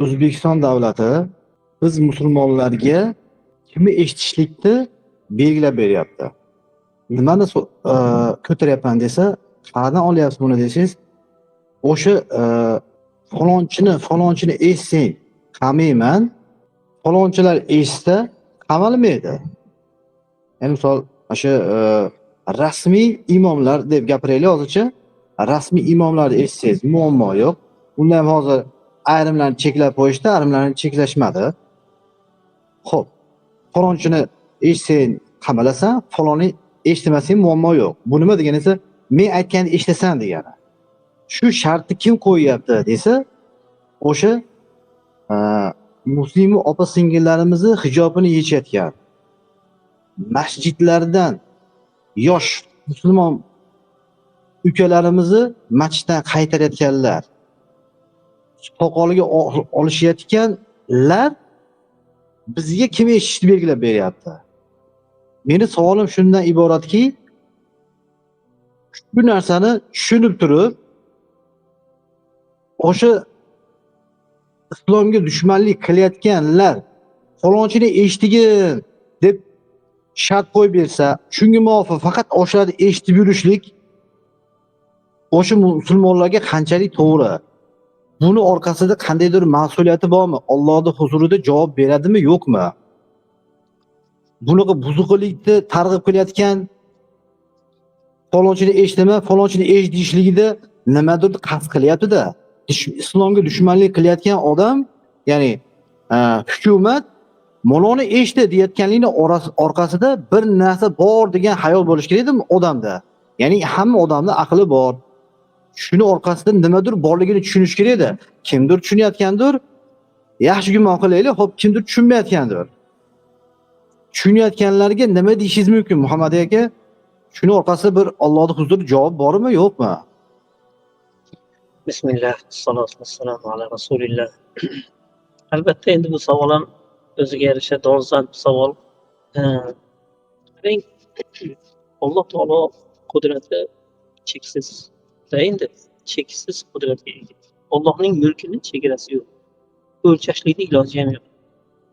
O'zbekiston davlati biz musulmonlarga kimni eshitishlikni belgilab beryapti. Nimani ko'taryapman desa, qayerdan olyapsiz buni desangiz, o'sha falonchini eshitsang qamayman, falonchilar eshitsa qamalmaydi. Ya'ni misol o'sha rasmiy imomlar deb gapiraylik hozircha, rasmiy imomlarni eshitsangiz muammo yo'q. Unda ham hozir ayrimlarni cheklab qo'yishdi, ayrimlarni cheklashmadi. Xo'p, falonchini eshitsang qamalasan, falonni eshitmasang muammo yo'q. Bu nima degani esa, men aytganni eshitasan degani. Shu shartni kim qo'yyapti desa, o'sha muslima opa-singillarimizni hijobini yechayotgan, masjidlardan yosh musulmon ukalarimizni masjiddan qaytarayotganlar, soqoliga olishayotganlar bizga kim eshitishni belgilab beryapti. Meni savolim shundan iboratki, bu narsani tushunib turib, o'sha islomga dushmanlik qilayotganlar falonchini eshitgin deb shart qo'yib bersa, shunga muvofiq faqat o'shalarni eshitib yurishlik o'sha musulmonlarga qanchalik to'g'ri? Buni orqasida qandaydir mas'uliyati bormi? Allohning huzurida javob beradimi, yo'qmi? Bunaqa buzuqlikni targ'ib qilayotgan falonchini eshitma, falonchini eshit deyishligida nimadir qasd qilyapti-da. Islomga dushmanlik qilayotgan odam, ya'ni hukumat moloni eshitdi deyotganlikni orqasida bir narsa bor degan xayol bo'lish kerak-da odamda. Ya'ni hamma odamda aqli bor. Shuni orqasida nimadir borligini tushunish kerak-da. Kimdir tushunayotgandir, yaxshi gumon qilaylik, xo'p, kimdir tushunmayotgandir. Tushunayotganlarga nima deyishingiz mumkin Muhammad aka? Shuni orqasida bir Allohning huzurida javob bormi, yo'qmi? Bismillah, salatu vassalamu ala rasulillah. Albatta endi bu savol ham o'ziga yarasha dolzarb savol. Qarang, Alloh taolo qudrati cheksiz. Endi cheksiz qudratga ega. Allohning mulkini chegarasi yo'q. O'lchashlikning iloji ham yo'q.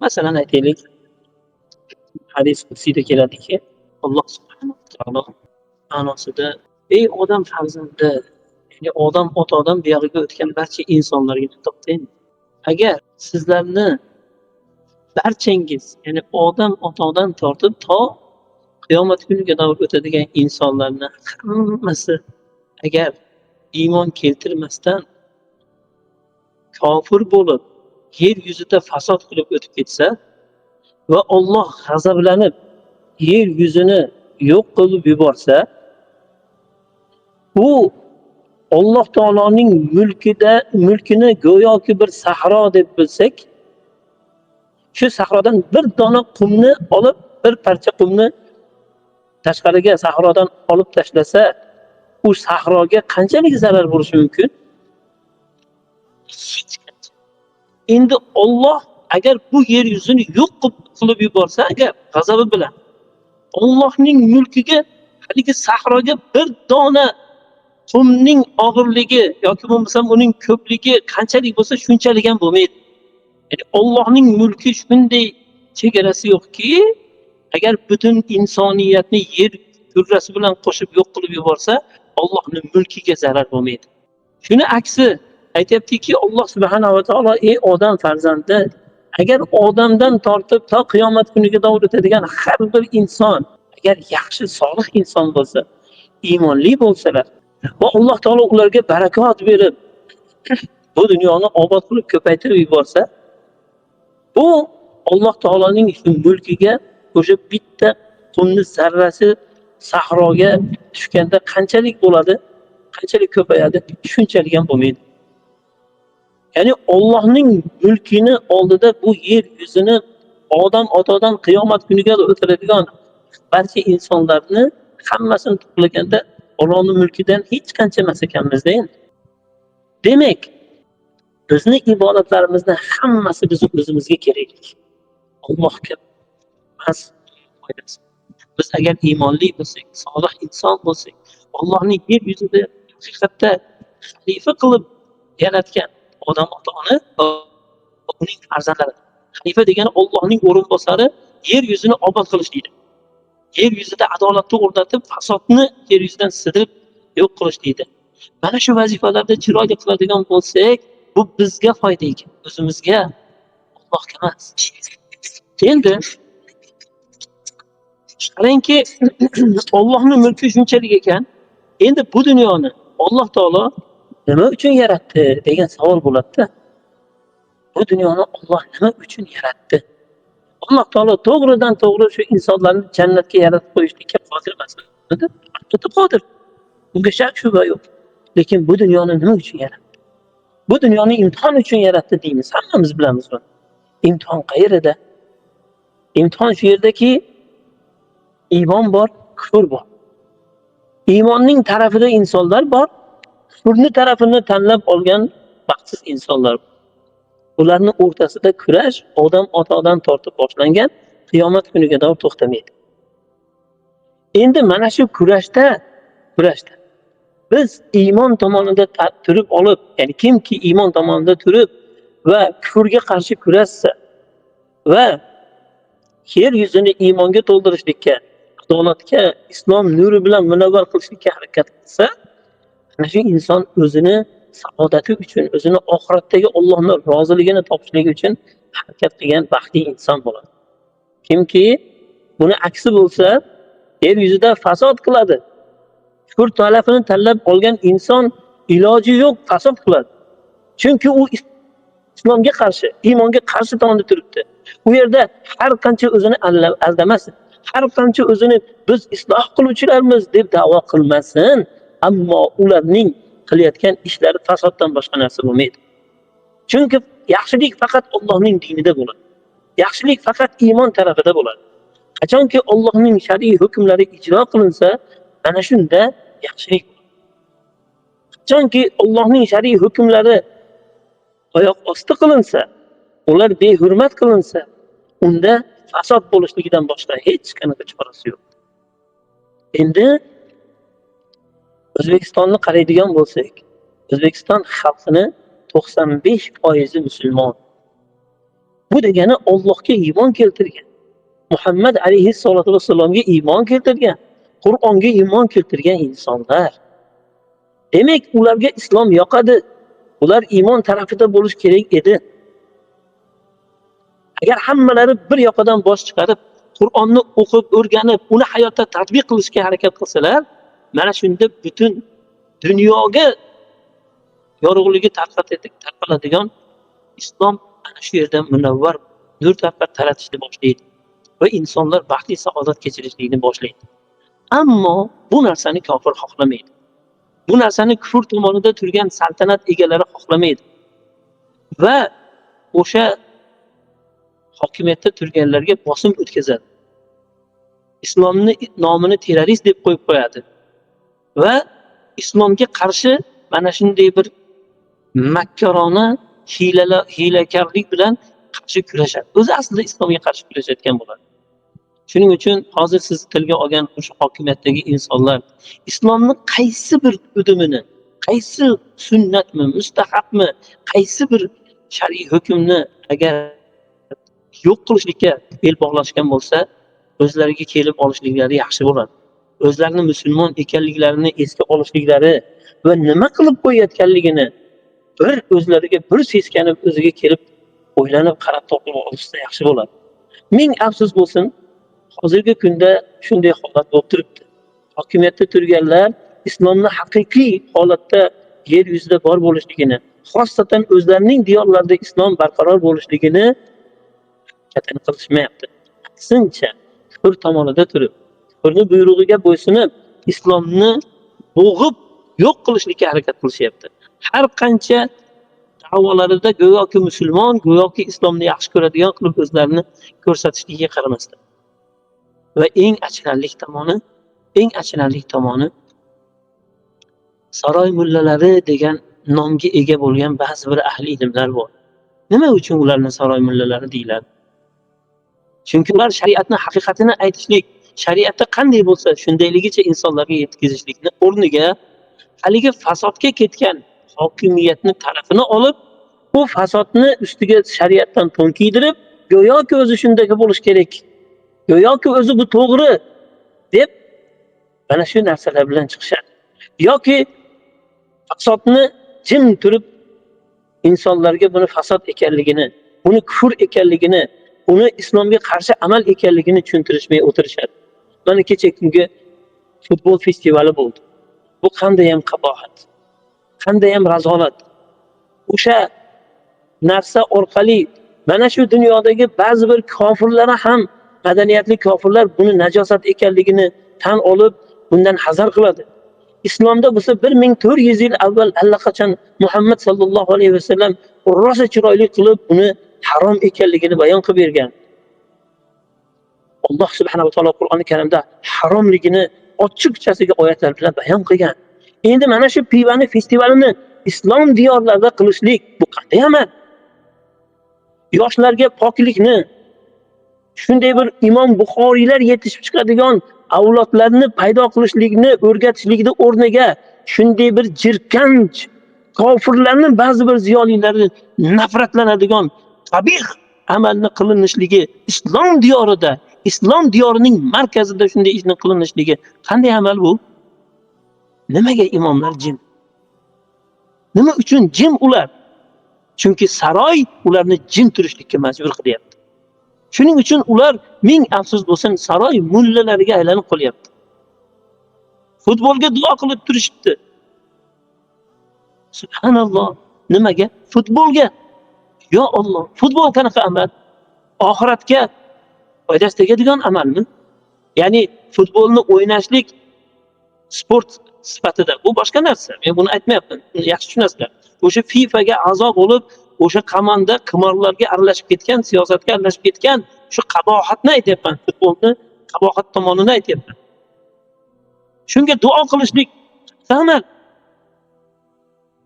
Masalan aytaylik, hadis qudsiyda keladiki, Alloh subhanahu va taolo ma'nosida: "Ey odam farzandi, ya'ni odam otadan buyog'iga o'tgan barcha insonlarga to'xtang. Agar sizlarni barchangiz, ya'ni odam otadan tortib to qiyomat kuniga davr o'tadigan insonlarni hammasi agar iymon keltirmasdan kofir bo'lib yer yuzida fasod qilib o'tib ketsa va Alloh g'azablanib yer yuzini yo'q qilib yuborsa, bu Alloh taoloning mulkini go'yoki bir sahro deb bilsak, shu sahrodan bir dona qumni olib, bir parcha qumni tashqariga sahrodan olib tashlasa, u sahroga qanchalik zarar bo'lishi mumkin? Hech qancha. Endi Alloh agar bu yer yuzini yo'q qilib yuborsa, agar g'azabi bilan, Allohning mulkiga, haligi sahroga bir dona qumning og'irligi yoki bo'lmasam uning ko'pligi qanchalik bo'lsa shunchalik ham bo'lmaydi. Ya'ni Allohning mulki shunday chegarasi yo'qki, agar butun insoniyatni yer kurrasi bilan qo'shib yo'q qilib yuborsa, Allohning mulkiga zarar bo'lmaydi. Shuni aksi aytayaptiki, Alloh subhanahu va taolo: "Ey odam farzandi, agar odamdan tortib to qiyomat kuniga davr o'tadigan har bir inson agar yaxshi, solih inson bo'lsa, iymonli bo'lsalar va Alloh taolo ularga barakot berib, bu dunyoni obod qilib ko'paytirib yuborsa, bu Alloh taoloning mulkiga o'sha bitta qumni zarrasi sahroga tushganda qanchalik bo'ladi, qanchalik ko'payadi, shunchalik ham bo'lmaydi." Ya'ni Allohning mulkini oldida bu yer yuzini odam otadan qiyomat kuniga o'tadigan barcha insonlarni hammasini to'plaganda Allohning mulkidan hech qancha emas ekanmiz-da endi. Demak, bizni ibodatlarimizni hammasi bizim o'zimizga kerak. Allohga emas, foydasi. Biz agar iymonli bo'lsak, solih inson bo'lsak, Allohning yer yuzida haqiqatda xalifa qilib yaratgan odam otani uning farzandlari. Xalifa degani Allohning o'rinbosari, yer yuzini obod qilish deydi. Yer yuzida adolatni o'rnatib, fasodni yer yuzidan sidirib yo'q qilish deydi. Mana shu vazifalarda chiroyli qiladigan bo'lsak, bu bizga foyda ekan, o'zimizga, Allohga emas. Endi qarangki, Allohning mulki shunchalik ekan, endi bu dunyoni Alloh taolo nima uchun yaratdi degan savol bo'ladi-da. Bu dunyoni Alloh nima uchun yaratdi? Alloh taolo to'g'ridan to'g'ri shu insonlarni jannatga yaratib qo'yishlikka qodir emasmi? Albatta qodir. Bunga shak shubha yo'q. Lekin bu dunyoni nima uchun yaratdi? Bu dunyoni imtihon uchun yaratdi deymiz. Hammamiz bilamiz buni. Imtihon qayerda? Imtihon shu yerdaki, iymon bor, kufr bor. Iymonning tarafida insonlar bor, kufrning tarafini tanlab olgan baxtsiz insonlar bor. Ularning o'rtasida kurash odam otadan tortib boshlangan, qiyomat kuniga qadar to'xtamaydi. Endi mana shu kurashda biz iymon tomonida turib olib, ya'ni kimki iymon tomonida turib va kufrga qarshi kurashsa va yer yuzini iymonga to'ldirishlikka, adolatga, islom nuri bilan munavvar qilishlikka harakat qilsa, ana shu inson o'zini saodati uchun, o'zini oxiratdagi Allohning roziligini topishligi uchun harakat qilgan baxtli inson bo'ladi. Kimki buni aksi bo'lsa, yer yuzida fasod qiladi. Kufr tarafini tanlab olgan inson iloji yo'q fasod qiladi. Chunki u islomga qarshi, iymonga qarshi tomonda turibdi. U yerda har qancha o'zini aldamasin, har qancha o'zini biz isloh qiluvchilarmiz deb da'vo qilmasin, ammo ularning qilayotgan ishlari fasoddan boshqa narsa bo'lmaydi. Chunki yaxshilik faqat Allohning dinida bo'ladi. Yaxshilik faqat iymon tarafida bo'ladi. Qachonki Allohning shar'iy hukmlari ijro qilinsa, ana shunda yaxshilik bo'ladi. Qachonki Allohning shar'iy hukmlari oyoq osti qilinsa, ular behurmat qilinsa, unda fasod bo'lishligidan boshqa hech qanaqa chorasi yo'q. Endi O'zbekistonni qaraydigan bo'lsak, O'zbekiston xalqining 95% musulmon. Bu degani Allohga iymon keltirgan, Muhammad alayhissolatu vassalomga iymon keltirgan, Qur'onga iymon keltirgan insonlar. Demak, ularga islom yoqadi. Ular iymon tarafida bo'lish kerak edi. Agar hammalari bir yoqadan bosh chiqarib, Qur'onni o'qib, o'rganib, uni hayotda tatbiq qilishga harakat qilsalar, mana shunda butun dunyoga yorug'ligi tarqaladigan islom ana shu yerda munavvar nur taratishni boshlaydi va insonlar baxtli saodat kechirishlikni boshlaydi. Ammo bu narsani kofir xohlamaydi. Bu narsani kufr tomonida turgan saltanat egalari xohlamaydi. Va o'sha hokimiyatda turganlarga bosim o'tkazadi. Islomni nomini terrorist deb qo'yib qo'yadi. Va islomga qarshi mana shunday bir makkarona hiylakarlik bilan qarshi kurashadi. O'zi aslida islomga qarshi kurashayotgan bo'ladi. Shuning uchun hozir siz tilga olgan o'sha hokimiyatdagi insonlar islomni qaysi bir udumini, qaysi sunnatmi, mustahabmi, qaysi bir shar'iy hukmni agar yo'q qilishlikka bel bog'lashgan bo'lsa, o'zlariga kelib olishliklari yaxshi bo'ladi. O'zlarini musulmon ekanliklarini esga olishliklari va nima qilib qo'yayotganligini bir o'zlariga bir seskanib o'ziga kelib o'ylanib qarab to'g'ri olishsa yaxshi bo'ladi. Ming afsus bo'lsin, hozirgi kunda shunday holat bo'lib turibdi. Hokimiyatda turganlar islomni haqiqiy holatda yer yuzida bor bo'lishligini, xosatan o'zlarining diyorlarida islom barqaror bo'lishligini qat'iy qilishmayapti. Aksincha, kufr tomonida turib, kufrning buyrug'iga bo'ysunib, islomni bo'g'ib yo'q qilishlikka harakat qilishyapti. Har qancha da'volarida go'yoki musulmon, go'yoki islomni yaxshi ko'radigan qilib o'zlarini ko'rsatishligiga qaramasdan. Va eng achinarli tomoni saroy mullalari degan nomga ega bo'lgan ba'zi bir ahli ilmlar bor. Nima uchun ularni saroy mullalari deyiladi? Chunki ular shariatning haqiqatini aytishlik, shariatda qanday bo'lsa shundayligicha insonlarga yetkazishlikni o'rniga haligi fasodga ketgan hokimiyatni tarafini olib, bu fasodni ustiga shariatdan to'n kiydirib, go'yoki o'zi shunday bo'lish kerak. Go'yoki o'zi bu to'g'ri deb mana shu narsalar bilan chiqishadi. Yoki fasodni jim turib insonlarga buni fasod ekanligini, buni kufr ekanligini, uni islomga qarshi amal ekanligini tushuntirishmay o'tirishadi. Mana kecha kungi futbol festivali bo'ldi. Bu qanday ham qabohat, qanday ham razolat. O'sha narsa orqali mana shu dunyodagi ba'zi bir kofirlar ham, madaniyatli kofirlar buni najosat ekanligini tan olib, bundan hazar qiladi. Islomda bo'lsa 1400 yil avval allaqachon Muhammad sallallohu alayhi vasallam rosa chiroyli qilib uni harom ekanligini bayon qilib bergan. Alloh subhanahu va taolo Qur'oni Karimda haromligini ochiqchasiga oyatlar bilan bayon qilgan. Endi mana shu pivani festivalini islom diyorlarida qilishlik bu qanday amal? Yoshlarga poklikni, shunday bir Imom Buxoriylar yetishib chiqadigan avlodlarni paydo qilishlikni o'rgatishlikni o'rniga shunday bir jirkanch kofirlarning ba'zi bir ziyolilari nafratlanadigan qabih amalni qilinishligi islom diyorida, islom diyorining markazida shunday ishni qilinishligi qanday amal bu? Nimaga imomlar jim? Nima uchun jim ular? Chunki saroy ularni jim turishlikka majbur qilyapti. Shuning uchun ular ming afsus bo'lsin saroy mullalariga aylanib qolyapti. Futbolga duo qilib turishibdi. Subhanalloh. Nimaga? Futbolga. Yo Alloh, futbol qanaqa amal? Oxiratga foydasi tegadigan amalmi? Ya'ni futbolni o'ynashlik sport sifatida bu boshqa narsa. Men buni aytmayapman. Yaxshi tushunasizlar. O'sha FIFAga a'zo bo'lib, o'sha komanda qimorlarga aralashib ketgan, siyosatga aralashib ketgan shu qabohatni aytyapman. Futbolni qabohat tomonini aytyapman. Shunga duo qilishlik amal.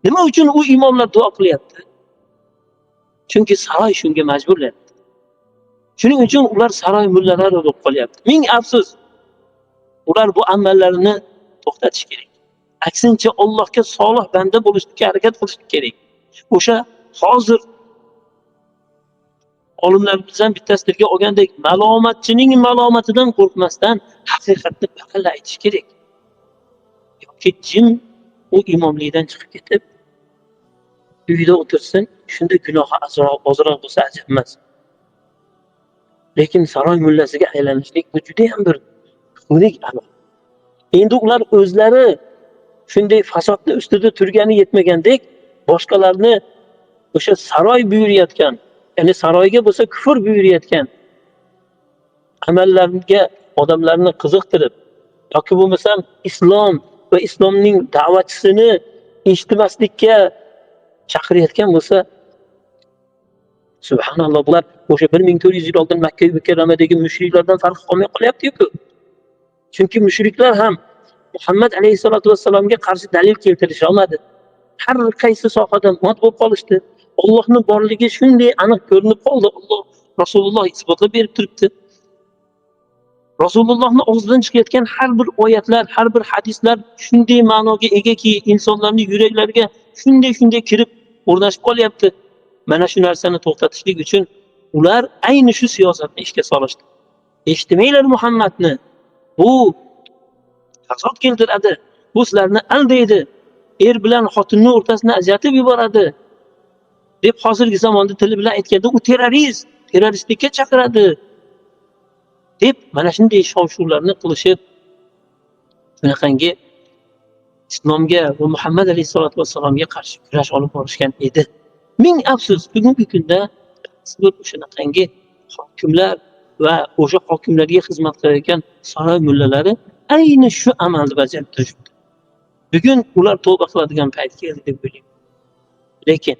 Nima uchun u imomlar duo qilyapti? Chunki saroy shunga majburlayapti. Shuning uchun ular saroy mullalari bo'lib qolyapti. Ming afsus. Ular bu amallarini to'xtatish kerak. Aksincha Allohga solih banda bo'lishga harakat qilish kerak. O'sha hozir olimlarimizdan bittasi tilga olgandek malomatchining malomatidan qo'rqmasdan haqiqatni baqala aytish kerak. Yoki jim u imomlikdan chiqib ketib uyida o'tirsin, shunda gunohi ozroq bo'lsa ajab emas. Lekin saroy mullasiga aylanishlik bu juda ham bir xunuk amal. Endi ular o'zlari shunday fasodni ustida turgani yetmagandek, boshqalarni o'sha saroy buyurayotgan, ya'ni saroyga bo'lsa kufr buyurayotgan amallarga odamlarni qiziqtirib yoki bo'lmasam islom va islomning da'vatchisini eshitmaslikka chaqirayotgan bo'lsa, subhanalloh, bular o'sha 1400 yil oldin Makka mukarramadagi mushriklardan farqi qolmay qolyapti-ku. Chunki mushriklar ham Muhammad alayhisolatu vassalomga qarshi dalil keltirisha olmadi. Har qaysi sohada mot bo'lib qolishdi. Allohning borligi shunday aniq ko'rinib qoldi. Alloh Rasululloh isbotlab berib turibdi. Rasulullohning og'zidan chiqayotgan har bir oyatlar, har bir hadislar shunday ma'noga egaki, insonlarning yuraklariga shunday kirib o'rnashib qolyapti. Mana shu narsani to'xtatishlik uchun ular ayni shu siyosatni ishga solishdi. Eshitmanglar Muhammadni. Bu fasod keltiradi. Bu sizlarni aldaydi. Er bilan xotinni o'rtasini ajratib yuboradi. Deb hozirgi zamonda tili bilan aytganda u terrorist, terroristlikka chaqiradi. Deb mana shunday shov-shuvlarni qilishib, shunaqangi islomga va Muhammad alayhisolatu vassalomga qarshi kurash olib borishgan edi. Ming afsus, bugungi kunda shunaqangi hokimlar va o'sha hokimlarga xizmat qilayotgan saroy mullalari ayni shu amalni bajarib turishdi. Bugun ular tavba qiladigan payt keldi deb o'ylayman. Lekin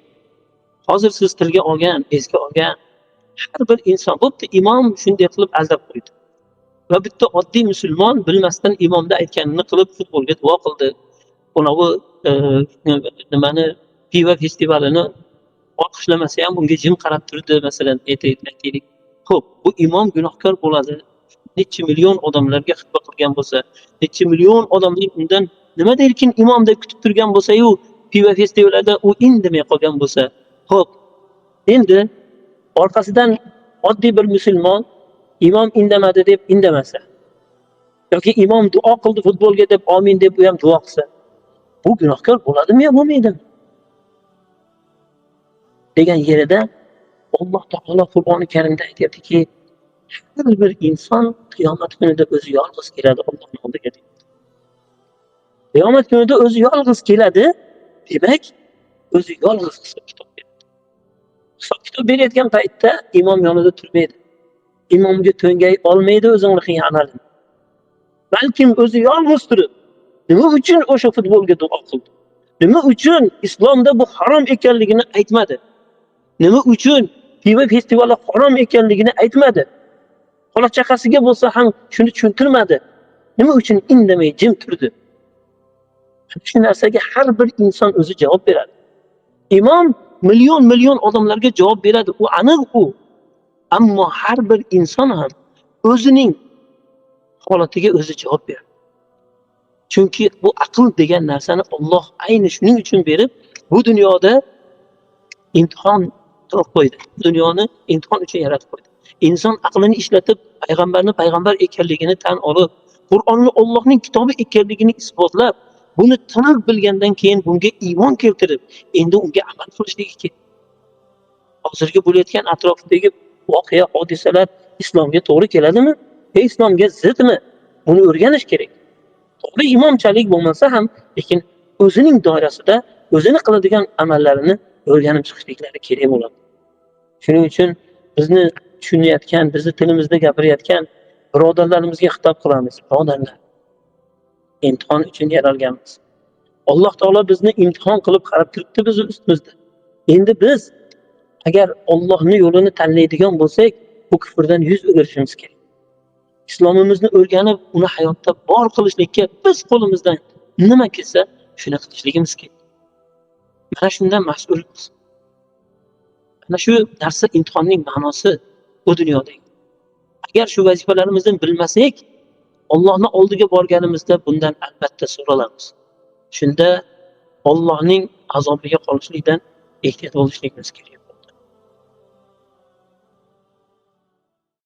hozir siz tilga olgan, esga olgan har bir inson, bo'pti, imom shunday qilib aldab qo'ydi. Va bitta oddiy musulmon bilmasdan imomda aytganini qilib futbolga duo qildi. Unavi nimani piva festivalini olqishlamasa ham bunga jim qarab turdi, masalan, aytaylik. Xo'p, bu imom gunohkor bo'ladi. Necha million odamlarga xutba qilgan bo'lsa, necha million odamlar undan nimadirkin imom deb kutib turgan bo'lsa-yu, piva festivalida u indamay qolgan bo'lsa, xo'p, Endi orqasidan oddiy bir musulmon imom indamadi deb indamasa yoki imom duo qildi futbolga deb amin deb u ham duo qilsa, bu gunohkor bo'ladimi yo bo'lmaydimi? Degan yerida Alloh taolo Qur'oni Karimda aytayaptiki, har bir inson qiyomat kunida o'zi yolg'iz keladi Allohning oldiga. Qiyomat kunida o'zi yolg'iz keladi, demak, o'zi yolg'iz hisob kitob beradi. Hisob kitob berayotgan paytda imom yonida turmaydi. Imomga to'ngay olmaydi o'zining xiyonatini. Balkim o'zi yolg'iz turib, nima uchun o'sha futbolga duo qildi? Nima uchun islomda bu harom ekanligini aytmadi? Nima uchun pivo festivali harom ekanligini aytmadi? Bola chaqasiga bo'lsa ham shuni tushuntirmadi. Nima uchun indamay jim turdi? Shu narsaga har bir inson o'zi javob beradi. Imom million odamlarga javob beradi, u aniq u. Ammo har bir inson ham o'zining holatiga o'zi javob beradi. Chunki bu aql degan narsani Alloh ayni shuning uchun berib, bu dunyoda imtihon qilib qo'ydi. Dunyoni imtihon uchun yaratib qo'ydi. Inson aqlini ishlatib, payg'ambar ekanligini tan olib, Qur'onni Allohning kitobi ekanligini isbotlab, buni taniq bilgandan keyin bunga iymon keltirib, endi unga amal qilishligi kerak. Hozirgi bo'layotgan atrofdagi voqea, hodisalar islomga to'g'ri keladimi? Islomga zidmi? Buni o'rganish kerak. To'g'ri imomchalik bo'lmasa ham, lekin o'zining doirasida o'zini qiladigan amallarini o'rganib chiqishliklari kerak bo'ladi. Shuning uchun bizni tushunayotgan, bizni tilimizda gapirayotgan birodarlarimizga xitob qilamiz. Birodarlar, imtihon uchun yaralganmiz. Alloh taolo bizni imtihon qilib qarab turibdi bizni ustimizda. Endi biz agar Allohning yo'lini tanlaydigan bo'lsak, bu kufrdan yuz o'girishimiz kerak. Islomimizni o'rganib, uni hayotda bor qilishlikka biz qo'limizdan nima kelsa, shuni qilishligimiz kerak. Mana shundan mas'ulmiz. Mana shu narsa imtihonning ma'nosi bu dunyodagi. Agar shu vazifalarimizni bilmasak, Allohning oldiga borganimizda bundan albatta so'ralamiz. Shunda Allohning azobiga qolishlikdan ehtiyot bo'lishligimiz kerak.